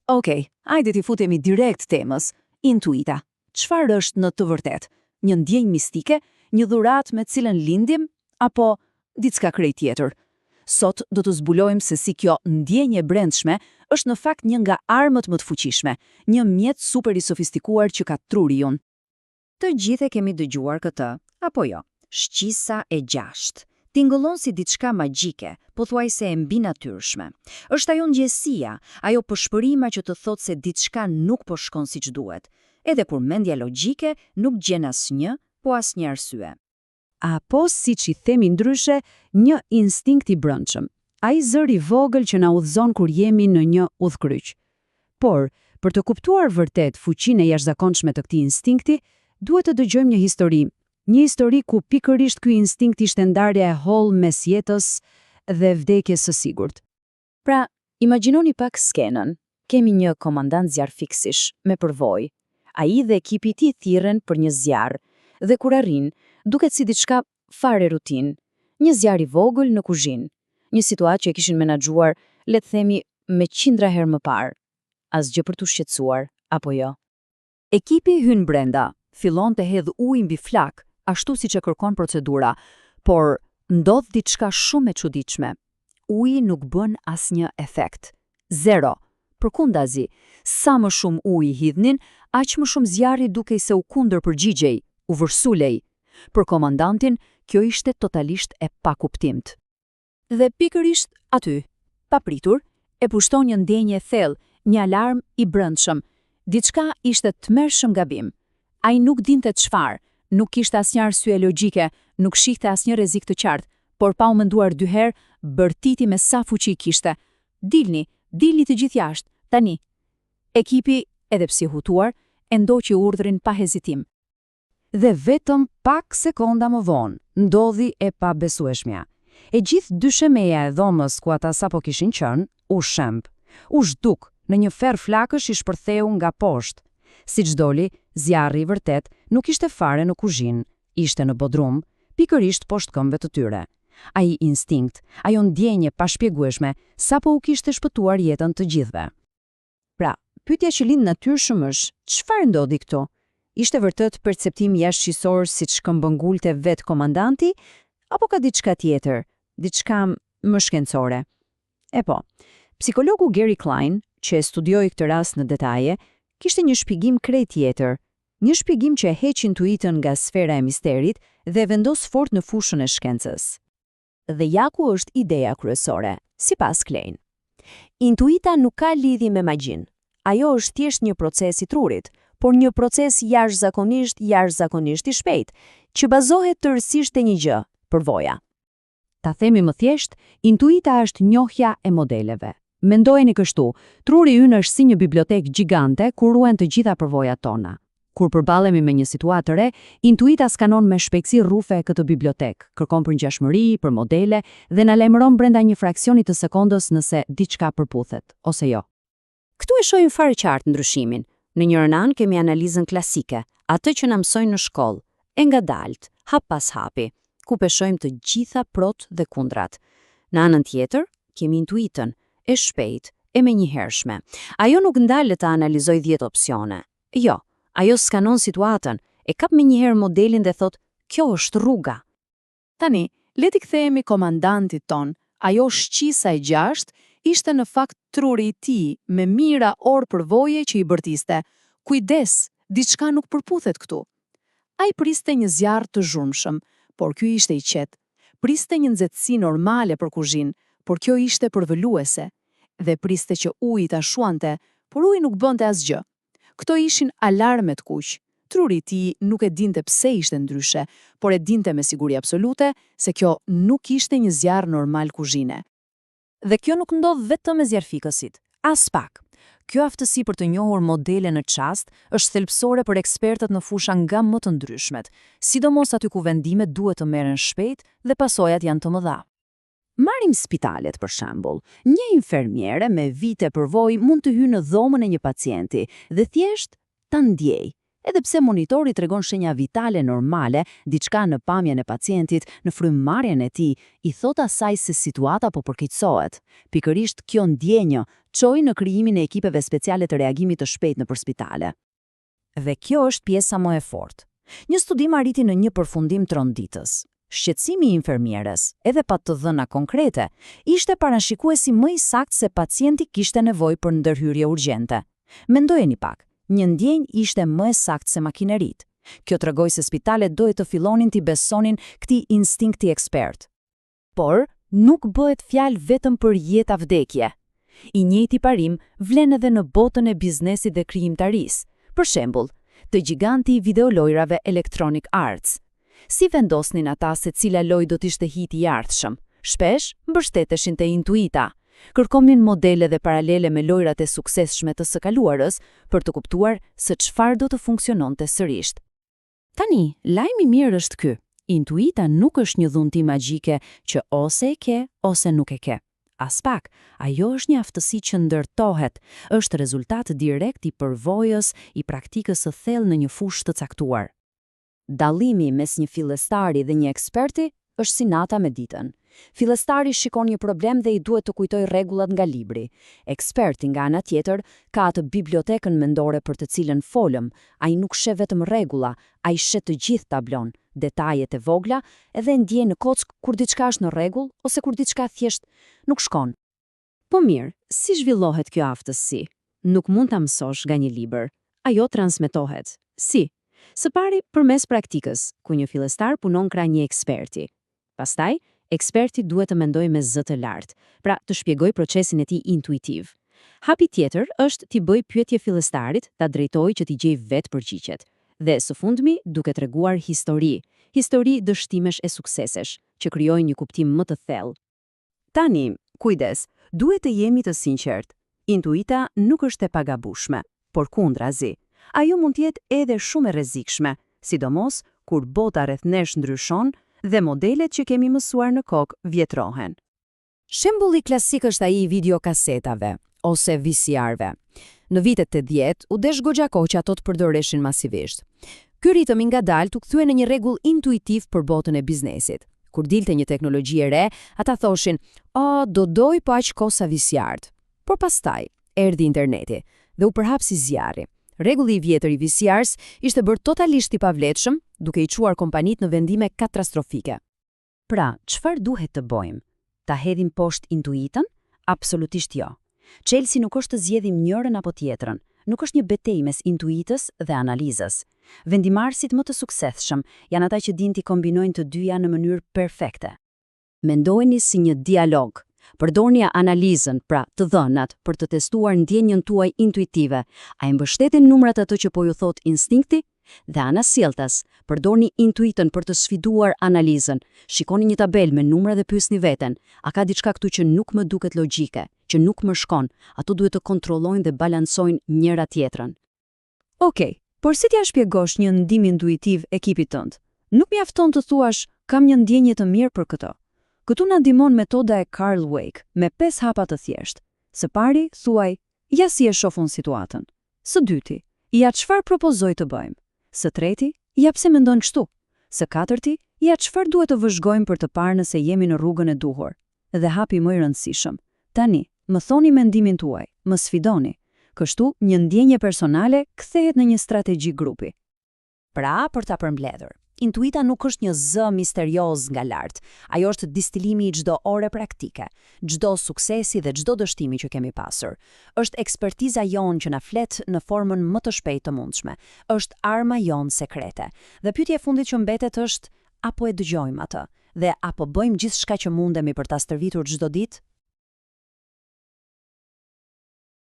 Okej, hajde t'i futemi direkt temës. Intuita. Çfarë është në të vërtetë? Një ndjenjë mistike, një dhuratë me cilën lindim, apo diçka krejt tjetër? Sot do të zbulojmë se si kjo ndjenjë e brendshme është në fakt një nga armët më të fuqishme, një mjet super i sofistikuar që ka truri jon. Të gjithë e kemi dëgjuar këtë, apo jo? Shqisa e 6. Tingëllon si diçka magjike, pothuajse e mbinatyrshme. Është ajo ndjesia, ajo përshpërima që të thotë se diçka nuk po shkon siç duhet, edhe kur mendja logjike nuk gjen asnjë, po asnjë arsye. Apo siç i themi ndryshe, një instinkt i brendshëm. Ai zëri i vogël që na udhëzon kur jemi në një udhkryq. Por, për të kuptuar vërtet fuqinë e jashtëzakonshme të këtij instinkti, duhet të dëgjojmë një histori ku pikërisht ky instinkt ishte ndarja e hollë mes jetës dhe vdekjes së sigurt. Pra, imagjinoni pak skenën. Kemi një komandant zjarrfiksish me përvojë. Ai dhe ekipi i tij thirren për një zjarr, dhe kur arrin, duket si diçka fare rutin. Një zjarr i vogël në kuzhinë. Një situatë që e kishin menaxhuar, le të themi, me qindra herë më parë. Asgjë për t'u shqetësuar, apo jo? Ekipi hyn brenda, fillon të hedh ujë mbi flak, ashtu siç e kërkon procedura, por ndodh diçka shumë e çuditshme. Uji nuk bën asnjë efekt. Zero. Përkundazi, sa më shumë ujë hidhnin, aq më shumë zjarri dukej se u kundërpërgjigjej, u vërsulej. Për komandantin, kjo ishte totalisht e pakuptimt. Dhe pikërisht aty, papritur, e pushton një ndjenjë e thellë, një alarm i brendshëm. Diçka ishte tmerrshëm gabim. Ai nuk dinte çfarë, nuk kishte asnjë arsye logjike, nuk shihte asnjë rrezik të qartë, por pa u menduar dy herë, bërtiti me sa fuqi kishte. Dilni të gjithë jashtë, tani. Ekipi, edhe pse hutuar, e ndoqi urdhrin pa hezitim. Dhe vetëm pak sekonda më vonë, ndodhi e pabesueshmja. E gjithë dyshemeja e dhomës ku ata sapo kishin qenë, u shemb. U zhduk në një ferr flakësh i shpërtheu nga poshtë. Siç doli, zjarri i vërtet nuk ishte fare në kuzhinë, ishte në bodrum, pikërisht poshtë këmbëve të tyre. Ai instinkt, ajo ndjenje pa shpjegueshme, sapo u kishte shpëtuar jetën të gjithëve. Pra, pyetja që lind natyrshëm është, çfarë ndodhi këtu? Ishte vërtet perceptim jashtëqisor siç këmbëngulte vet komandanti, apo ka diçka tjetër, diçka më shkencore? E po, psikologu Gary Klein, që e studioi këtë rast në detaje, kishte një shpjegim krejt tjetër, një shpjegim që e heq intuitën nga sfera e misterit dhe vendos fort në fushën e shkencës. Dhe ja ku është ideja kryesore, sipas Klein. Intuita nuk ka lidhje me magjin. Ajo është thjesht një proces i trurit, por një proces jashtëzakonisht i shpejt, që bazohet tërësisht te një gjë, përvoja. Ta themi më thjesht, intuita është njohja e modeleve. Mendojeni kështu, truri ynë është si një bibliotekë gjigante ku ruhen të gjitha përvojat tona. Kur përballemi me një situatë të re, intuita skanon me shpejtësi rrufe këtë bibliotekë, kërkon për ngjashmëri, për modele dhe na lajmëron brenda një fraksioni të sekondës nëse diçka përputhet, ose jo. Këtu e shohim fare qartë ndryshimin. Në njërin anë kemi analizën klasike, atë që na mësojnë në shkollë, e ngadalt, hap pas hapi, ku peshojmë të gjitha prot dhe kundrat. Në anën tjetër, kemi intuitën, e shpejt, e menjëhershme. Ajo nuk ndalet të analizoj 10 opsione. Jo, ajo skanon situatën, e kap menjëherë modelin dhe thot, kjo është rruga. Tani, le t'i kthehemi komandantit ton. Ajo shqisa e 6 ishte në fakt truri i tij me mira orë përvoje që i bërtiste. Kujdes, diçka nuk përputhet këtu. Ai priste një zjarr të zhurmshëm, por ky ishte i qetë. Priste një nxehtësi normale për kuzhinë, por kjo ishte përvëluese. Dhe priste që uji ta shuante, por uji nuk bënte asgjë. Këto ishin alarmet kuq. Truri i tij nuk e dinte pse ishte ndryshe, por e dinte me siguri absolute se kjo nuk ishte një zjarr normal kuzhine. Dhe kjo nuk ndodh vetëm me zjarrfikësit, as pak. Kjo aftësi për të njohur modele në çast është thelbësore për ekspertët në fusha nga më të ndryshmet, sidomos aty ku vendimet duhet të merren shpejt dhe pasojat janë të mëdha. Marrim spitalet për shembull. Një infermiere me vite përvojë mund të hyjë në dhomën e një pacienti dhe thjesht ta ndjejë. Edhe pse monitori tregon shenja vitale normale, diçka në pamjen e pacientit, në frymëmarrjen e tij, i thot asaj se situata po përkeqësohet. Pikërisht kjo ndjenjë, çojë në krijimin e ekipeve speciale të reagimit të shpejtë nëpër spitale. Dhe kjo është pjesa më e fortë. Një studim arriti në një përfundim tronditës. Shqetësimi i infermieres, edhe pa të dhëna konkrete, ishte parashikuesi më i saktë se pacienti kishte nevojë për ndërhyrje urgjente. Mendojeni pak, një ndjenjë ishte më e saktë se makineritë. Kjo tregoi se spitalet duhet të fillonin t'i besonin këtij instinkti ekspert. Por nuk bëhet fjalë vetëm për jetë vdekje. I njëjti parim vlen edhe në botën e biznesit dhe krijimtarisë. Për shembull, të giganti i videolojrave Electronic Arts. Si vendosnin ata se cila lojë do t'ishte hiti i ardhshëm? Shpesh mbështeteshin te intuita. Kërkonin modele dhe paralele me lojrat e suksesshme të së kaluarës për të kuptuar se çfarë do të funksiononte sërish. Tani, lajmi i mirë është ky. Intuita nuk është një dhunti magjike që ose e ke ose nuk e ke. As pak, ajo është një aftësi që ndërtohet, është rezultat direkt i përvojës, i praktikës së thellë në një fushë të caktuar. Dallimi mes një fillestari dhe një eksperti është si nata me ditën. Fillestari shikon një problem dhe i duhet të kujtojë rregullat nga libri. Eksperti nga ana tjetër ka atë bibliotekën mendore për të cilën folëm. Ai nuk sheh vetëm rregulla, ai sheh të gjithë tablon, detajet e vogla, edhe ndjen në kock kur diçka është në rregull ose kur diçka thjesht nuk shkon. Po mirë, si zhvillohet kjo aftësi? Nuk mund ta mësosh nga një libër. Ajo transmetohet. Si? Së pari përmes praktikës, ku një fillestar punon krah një eksperti. Pastaj, eksperti duhet të mendojë me zë të lartë, pra të shpjegojë procesin e tij intuitiv. Hapi tjetër është t'i bëj pyetje fillestarit, ta drejtojë që t'i gjejë vetë përgjigjet. Dhe së fundmi duke treguar histori dështimesh e suksesesh, që krijojnë një kuptim më të thellë. Tani, kujdes, duhet të jemi të sinqert. Intuita nuk është e pagabueshme, por kundrazi. Ajo mund të jetë edhe shumë e rrezikshme, sidomos kur bota rreth nesh ndryshon dhe modelet që kemi mësuar në kokë vjetrohen. Shembulli klasik është ai i videokasetave ose VCR-ve. Në vitet 80 u desh goxha kohë që ato të përdoreshin masivisht. Ky ritëm i ngadaltë u kthye në një rregull intuitiv për botën e biznesit. Kur dilte një teknologji e re, ata thoshin: "O, do doj po aq kosa VCR-t." Por pastaj erdhi interneti dhe u përhapsi zjarri. Rregulli i vjetër i VCR-s ishte bërë totalisht i pavletshëm, duke i çuar kompanitë në vendime katastrofike. Pra, çfarë duhet të bëjmë? Ta hedhim poshtë intuitën? Absolutisht jo. Çelësi nuk është të zgjedhim njërin apo tjetrën, nuk është një betejë mes intuitës dhe analizës. Vendimarrësit më të suksesshëm janë ata që dinë të kombinojnë të dyja në mënyrë perfekte. Mendojeni si një dialog. Përdorni analizën, pra të dhënat, për të testuar ndjenjën tuaj intuitive. A i mbështetin numrat ato që po ju thot instinkti? Dhe ana sjelltas, përdorni intuitën për të sfiduar analizën. Shikoni një tabel me numra dhe pyesni veten, a ka diçka këtu që nuk më duket logjike, që nuk më shkon? Ato duhet të kontrollojnë dhe balancojnë njëra tjetrën. Okej, por si t'ja shpjegosh një ndim intuitiv ekipit tënd? Nuk mjafton të thuash, kam një ndjenjë të mirë për këtë. Këtu na ndihmon metoda e Carl Wake, me 5 hapa të thjeshtë. Së pari, thuaj, ja si e shohun situatën. Së dyti, ja çfarë propozoj të bëjmë. Së treti, ja pse mendon kështu. Së katërti, ja çfarë duhet të vëzhgojmë për të parë nëse jemi në rrugën e duhur. Dhe hapi më i rëndësishëm. Tani, më thoni mendimin tuaj, më sfidoni. Kështu, një ndjenje personale kthehet në një strategji grupi. Pra, për ta përmbledhur, intuita nuk është një zë misterioz nga lart. Ajo është distilimi i çdo ore praktike, çdo suksesi dhe çdo dështimi që kemi pasur. Është ekspertiza jonë që na flet në formën më të shpejtë të mundshme. Është arma jonë sekrete. Dhe pyetja e fundit që mbetet është, apo e dëgjojmë atë? Dhe apo bëjmë gjithçka që mundemi për ta stërvitur çdo ditë?